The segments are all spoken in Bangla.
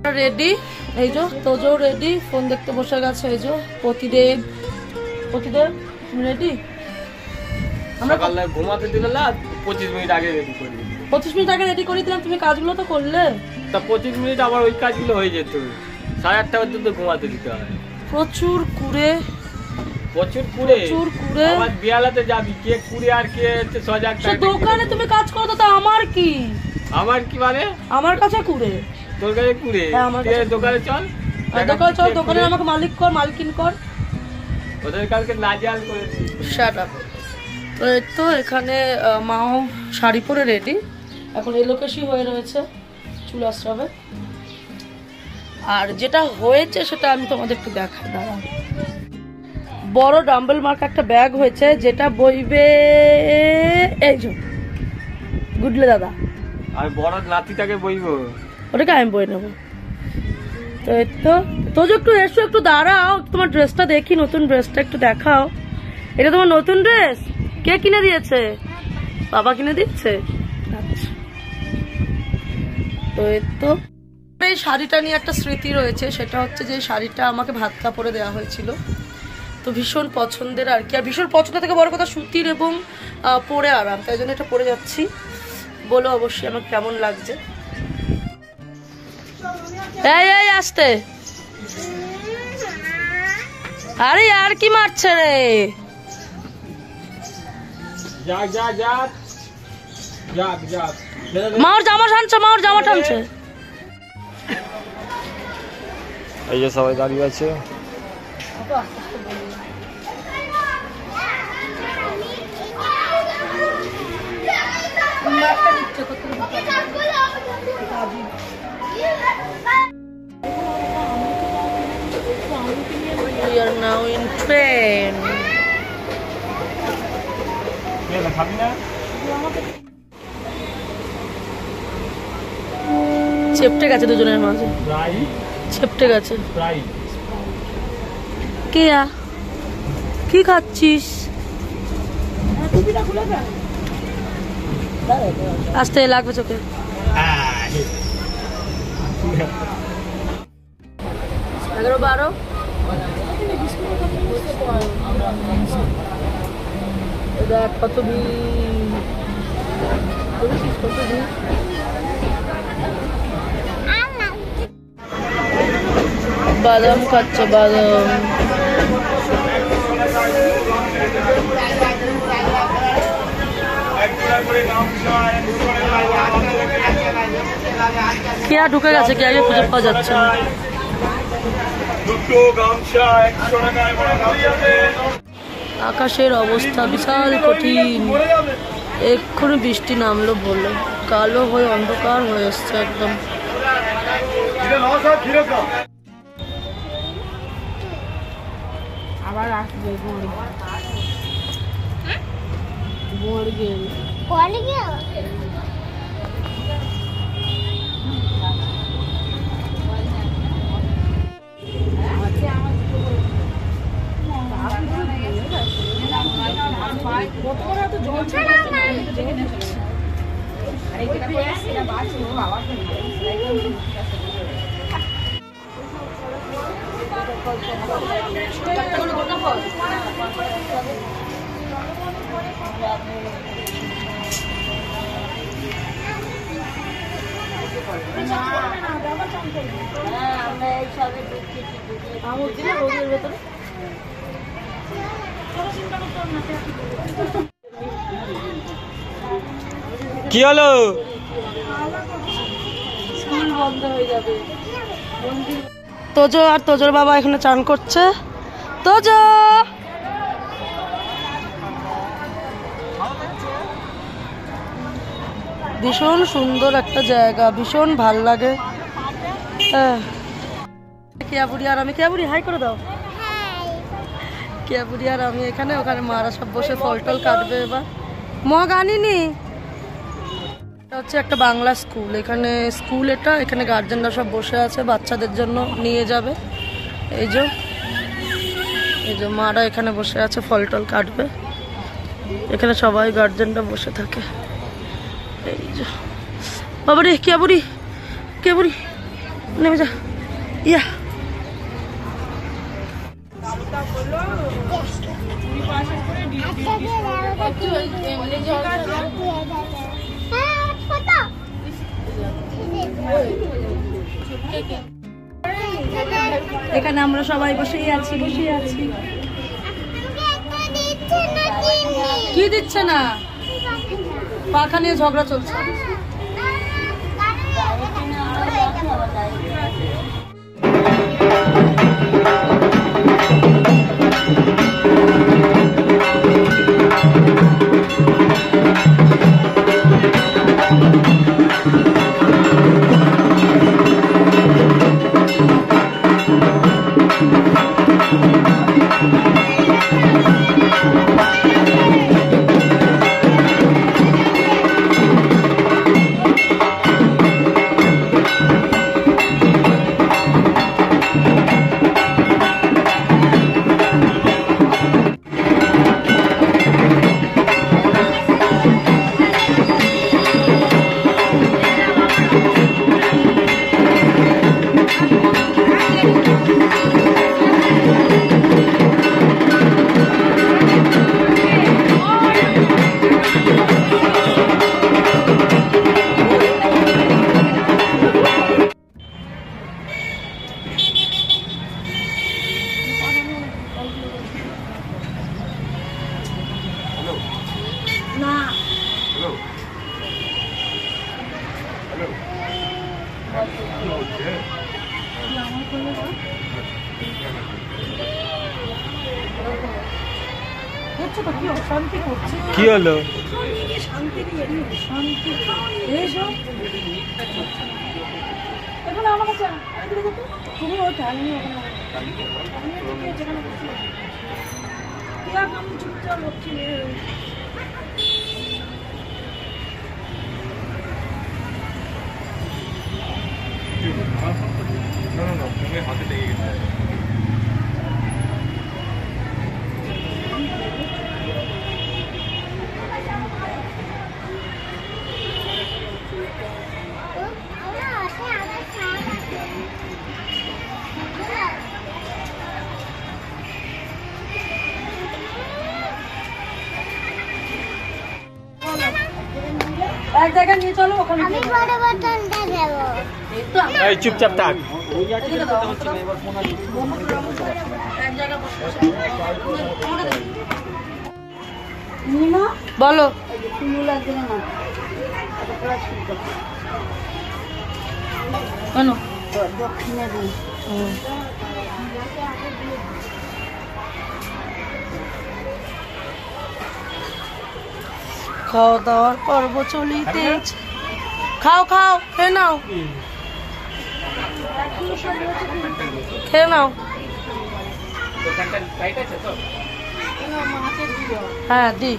রেডি, এই যে তোজো রেডি, ফোন দেখতে বসে গেছে। এই যে প্রতিদেব, তুমি রেডি? আমরা কাল ঘুমাতে দিলে না 25 মিনিট আগে রেডি করে দিই। 25 মিনিট আগে রেডি করে দিলাম, তুমি কাজগুলো তো করলে। তা 25 মিনিট আবার ওই কাজগুলো হয়ে যেত। 8:30 পর্যন্ত ঘুমাতে দিতে হয়। প্রচুর কুড়ে আমার বিয়ালাতে যাবি, কে কুড়ে আর কে সজাগ। দোকানে তুমি কাজ করো তো আমার কি মানে আমার কাছে কুড়ে, তোর কাছে কুড়ে। দোকানে চল, দোকানে আমাকে মালিক কর, মালকিন কর। ওদের কালকে নাজিয়াল করেছি। Shut up. তো এখানে মাও শাড়ি পরে রেডি, এখন এই লোকেশই হয়ে রয়েছে চুল আশ্রমে। আর যেটা হয়েছে সেটা আমি তোমাদের একটু দেখাই, দাঁড়াও। বড় ডাম্বেল মার্ক একটা ব্যাগ হয়েছে, যেটা বইবে এই যে গুডলে দাদা। আর বড় নাতিটাকে বইবো, ওটাকে আমি বই নেবো। তো একটু এসো, একটু দাঁড়াও, তোমার ড্রেসটা দেখি, নতুন ড্রেসটা একটু দেখাও। এটা তোমার নতুন ড্রেস? কে কিনে দিয়েছে? বাবা কিনে দিচ্ছে। আচ্ছা, তো এই শাড়িটা নিয়ে একটা স্মৃতি রয়েছে, সেটা হচ্ছে যে শাড়িটা আমাকে ভাত কাপড়ে দেওয়া হয়েছিল, তো ভীষণ পছন্দের আর কি। আর ভীষণ পছন্দের থেকে বড় কথা সুতির এবং পরে আরাম, তাই জন্য এটা পরে যাচ্ছি। বলো অবশ্যই আমার কেমন লাগছে। এই আসতে, আরে আর কি মারছে রে? মাওর জামা টানছে। এই যে সবাই দাঁড়িয়ে আছে। We are now in train. চেপটে গেছে দুজনের মাঝে, চেপটে গেছে। কেয়া কি খাচ্ছিস? আস্তে লাগবে চোখে। 11-12 কত বাদাম খাচ্ছে, বাদাম। কেয়া ঢুকে গেছে, কেয়াকে খুঁজে পাওয়া যাচ্ছে না। আকাশের অবস্থা বিশাল কঠিন, এক্ষুনি বৃষ্টি নামলো বলে কালো হয়ে অন্ধকার হয়ে এসছে একদম। আবার আসবে কি হলো? স্কুল বন্ধ হয়ে যাবে। তোজো আর তোজোর বাবা এখানে চান করছে। তোজো ভীষণ সুন্দর একটা জায়গা, ভীষণ ভাল লাগে। কেয়াবুড়ি আর আমি, কেয়াবুড়ি হাই করে দাও। কেয়াবুড়ি আর আমি এখানে, ওখানে মারা সব বসে ফল টল কাটবে। এবার মগ আনিনি। এটা হচ্ছে একটা বাংলা স্কুল, এখানে স্কুল এটা, এখানে গার্জেনরা সব বসে আছে, বাচ্চাদের জন্য নিয়ে যাবে। এই যে মারা এখানে বসে আছে, ফল টল কাটবে। এখানে সবাই গার্জেনরা বসে থাকে। এই যে বাবা রে, কেয়াবুড়ি নেমে যা। ইয়া এখানে আমরা সবাই বসেই আছি। কি দিচ্ছে না? পাখা নিয়ে ঝগড়া চলছে। কি হলো? হাতে লেগে গেছে। এক জায়গায় নিয়ে চলো, ওখানে আমি বড় বোতলটা দেব। এই চুপচাপ থাক। বলো। কেন? খাওয়া দাওয়ার পর্ব চলিতেছে। খাও খাও, খেয়ে নাও, খেয়ে নাও। হ্যাঁ দি।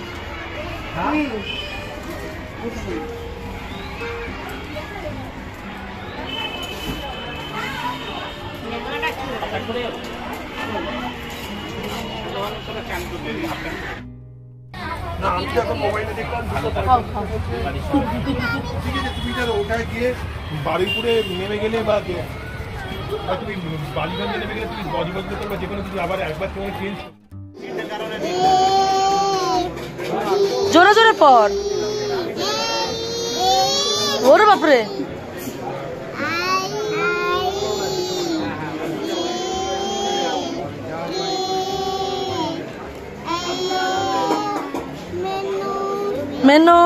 ওটায় গিয়ে বারুইপুরে নেমে গেলে বা তুমি বালিগঞ্জে নেমে গেলে তুমি বজবজ বোতল বা যে কোনো কিছু আবার একবার তোমার চেঞ্জ জোরে জোরে পড়। ওরে বাপরে। মেনো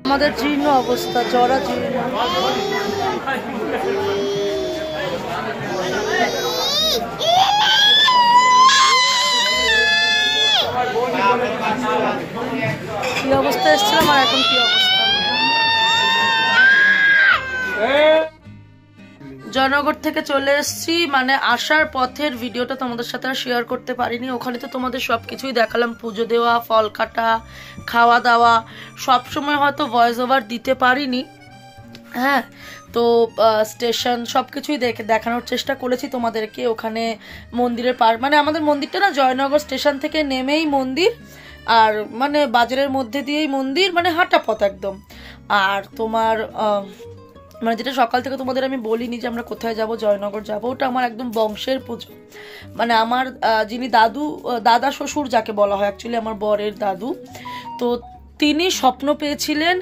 আমাদের জীর্ণ অবস্থা, জরা জীর্ণ। কি অবস্থা এসেছিলাম আর এখন কি অবস্থা। জয়নগর থেকে চলে এসেছি, মানে আসার পথের ভিডিওটা তোমাদের সাথে আর শেয়ার করতে পারিনি। ওখানে তো তোমাদের সবকিছুই দেখালাম, পুজো দেওয়া, ফল কাটা, খাওয়া দাওয়া। সব সময় হয়তো ভয়েস ওভার দিতে পারিনি, হ্যাঁ। তো স্টেশন সব কিছুই দেখানোর চেষ্টা করেছি তোমাদেরকে। ওখানে মন্দিরের মানে আমাদের মন্দিরটা না জয়নগর স্টেশন থেকে নেমেই মন্দির, আর মানে বাজারের মধ্যে দিয়েই মন্দির, মানে হাঁটা পথ একদম। আর তোমার মানে যেটা সকাল থেকে তোমাদের আমি বলিনি যে আমরা কোথায় যাব, জয়নগর যাব, ওটা আমার একদম বংশের পুজো। মানে আমার যিনি দাদা শ্বশুর যাকে বলা হয়, অ্যাকচুয়ালি আমার বরের দাদু, তো তিনি স্বপ্ন পেয়েছিলেন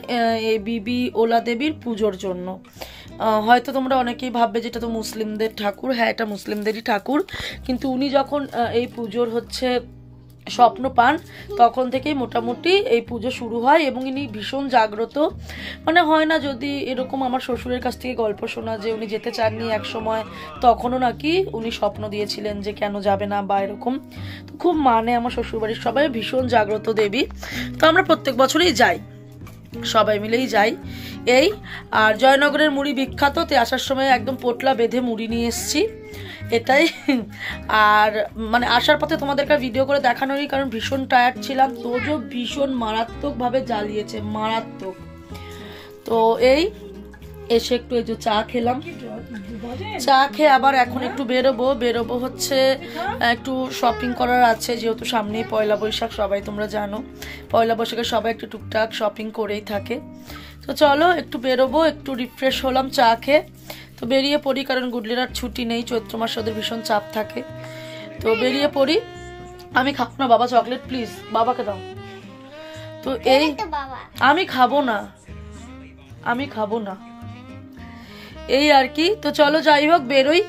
এই বিবি ওলা দেবীর পুজোর জন্য। হয়তো তোমরা অনেকেই ভাববে যেটা তো মুসলিমদের ঠাকুর, হ্যাঁ এটা মুসলিমদেরই ঠাকুর, কিন্তু উনি যখন এই পুজোর হচ্ছে স্বপ্ন পান তখন থেকেই মোটামুটি এই পুজো শুরু হয় এবং ইনি ভীষণ জাগ্রত। মানে হয় না যদি এরকম, আমার শ্বশুরের কাছ থেকে গল্প শোনা যে উনি যেতে চাননি এক সময়, তখনও নাকি উনি স্বপ্ন দিয়েছিলেন যে কেন যাবে না বা এরকম। তো খুব মানে আমার শ্বশুরবাড়ির সবাই ভীষণ জাগ্রত দেবী, তো আমরা প্রত্যেক বছরই যাই, সবাই মিলেই যাই এই। আর জয়নগরের মুড়ি বিখ্যাত, তে আসার সময় একদম পোটলা বেঁধে মুড়ি নিয়ে এসেছি, এটাই। আর মানে আসার পথে তোমাদেরকে ভিডিও করে দেখানোরই কারণ ভীষণ টায়ার্ড ছিলাম, তোজো ভীষণ মারাত্মকভাবে জ্বালিয়েছে, মারাত্মক। তো এই এসে একটু এই যে চা খেলাম, চা খেয়ে আবার এখন একটু বেরোবো হচ্ছে একটু শপিং করার আছে, যেহেতু সামনেই পয়লা বৈশাখ, সবাই তোমরা জানো পয়লা বৈশাখে সবাই একটু টুকটাক শপিং করেই থাকে। তো চলো একটু বেরোবো, একটু রিফ্রেশ হলাম চা খেয়ে, তো বেরিয়ে পড়ি, কারণ গুডলির আর ছুটি নেই, চৈত্র মাসে ওদের ভীষণ চাপ থাকে। তো বেরিয়ে পড়ি। আমি খাবো না বাবা চকলেট, প্লিজ বাবাকে দাও। তো এই আমি খাবো না এই আর কি। তো চলো যাই হোক বেরোই,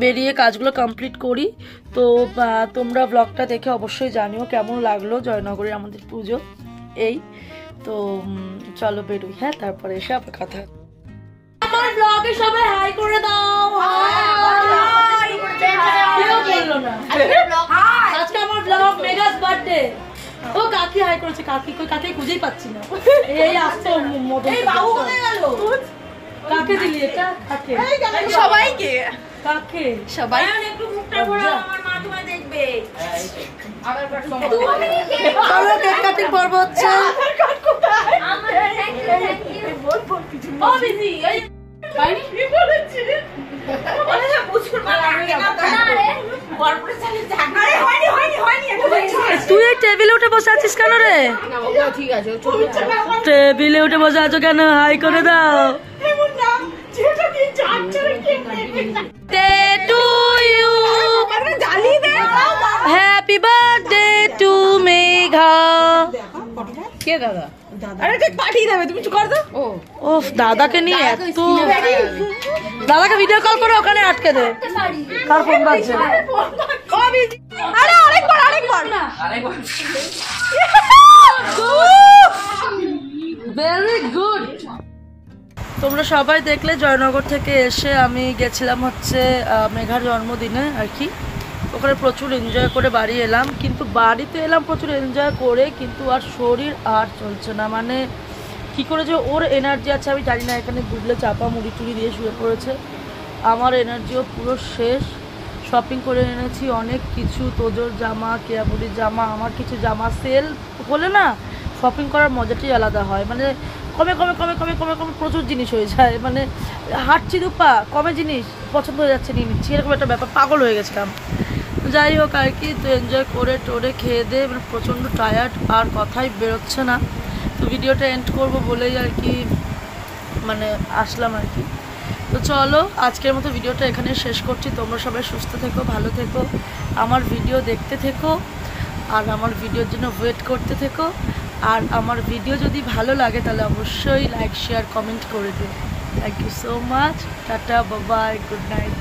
বেরিয়ে কাজগুলো কমপ্লিট করি। তো তোমরা ব্লগটা দেখে অবশ্যই জানিও কেমন লাগলো জয়নগরের আমাদের পুজো এই। তো চলো বেরোই, হ্যাঁ তারপরে এসে আবার কথা। আমার ব্লগে সবাই হাই করে দাও। কেউ বললো না আজকে আমার ব্লগ মেগাস বার্থডে। ও কাকি হাই করেছে, কাকি কই, কাকি খুঁজেই পাচ্ছি না, এই আসছে মদন। এই বাবু কোথায় গেল? কাকে দিলি এটা? কাকে? সবাইকে। কাকে? সবাই একটু মুখটা ঘোরাও, আমার মা তোমায় দেখবে। চলো কেক কাটিং পর্ব হচ্ছে। ও দিদি এই বাইরে কি বলেছি? বলে না বুঝুর মা লাগে না তো। আরে বরপুরে চলে যাক। আরে হয়নি তুই এই টেবিলে উঠে বসে আছিস কেন রে? না বাবা ঠিক আছে, চলে যাও। টেবিলে উঠে বসে আছো কেন? হাই করে দাও। এমন না যেটা কি যাচ্ছে রে কি ডে টু ইউ, মানে জ্বালিয়ে দে। Happy birthday to Megha. কে দাদা? আরে ঠিক পাঠিয়ে দেবে, তুমি চুপ কর দাও। ও ওফ দাদাকে নিয়ে এত, দাদাকে ভিডিও কল করে ওখানে আটকে দে। কার ফোন বাজছে? আরে আরেকবার ভেরি গুড। তোমরা সবাই দেখলে জয়নগর থেকে এসে আমি গেছিলাম হচ্ছে মেঘার জন্মদিনে আর কি, ওখানে প্রচুর এনজয় করে বাড়ি এলাম। কিন্তু বাড়িতে এলাম প্রচুর এনজয় করে, কিন্তু আর শরীর আর চলছে না। মানে কী করে যে ওর এনার্জি আছে আমি জানি না, এখানে গুগলে চাপা মুড়ি টুড়ি দিয়ে শুয়ে পড়েছে, আমার এনার্জিও পুরো শেষ। শপিং করে এনেছি অনেক কিছু, তোজোর জামা, কেয়াবুলির জামা, আমার কিছু জামা। সেল হলে না শপিং করার মজাটাই আলাদা হয়, মানে কমে কমে কমে কমে কমে কমে প্রচুর জিনিস হয়ে যায়, মানে হাঁটছি দুপা কমে জিনিস পছন্দ হয়ে যাচ্ছে নিয়ে নিচ্ছি, এরকম একটা ব্যাপার, পাগল হয়ে গেছিলাম। যাই হোক আর কি, তো এনজয় করে টোরে খেয়ে দিয়ে মানে প্রচণ্ড টায়ার্ড, আর কথাই বেরোচ্ছে না। তো ভিডিওটা এন্ড করবো বলেই আর কি মানে আসলাম আর কি। তো চলো আজকের মতো ভিডিওটা এখানে শেষ করছি। তোমরা সবাই সুস্থ থেকো, ভালো থেকো, আমার ভিডিও দেখতে থেকো, আর আমার ভিডিওর জন্য ওয়েট করতে থেকো। আর আমার ভিডিও যদি ভালো লাগে তাহলে অবশ্যই লাইক শেয়ার কমেন্ট করে দিও। Thank you so much, tata, bye bye, good night.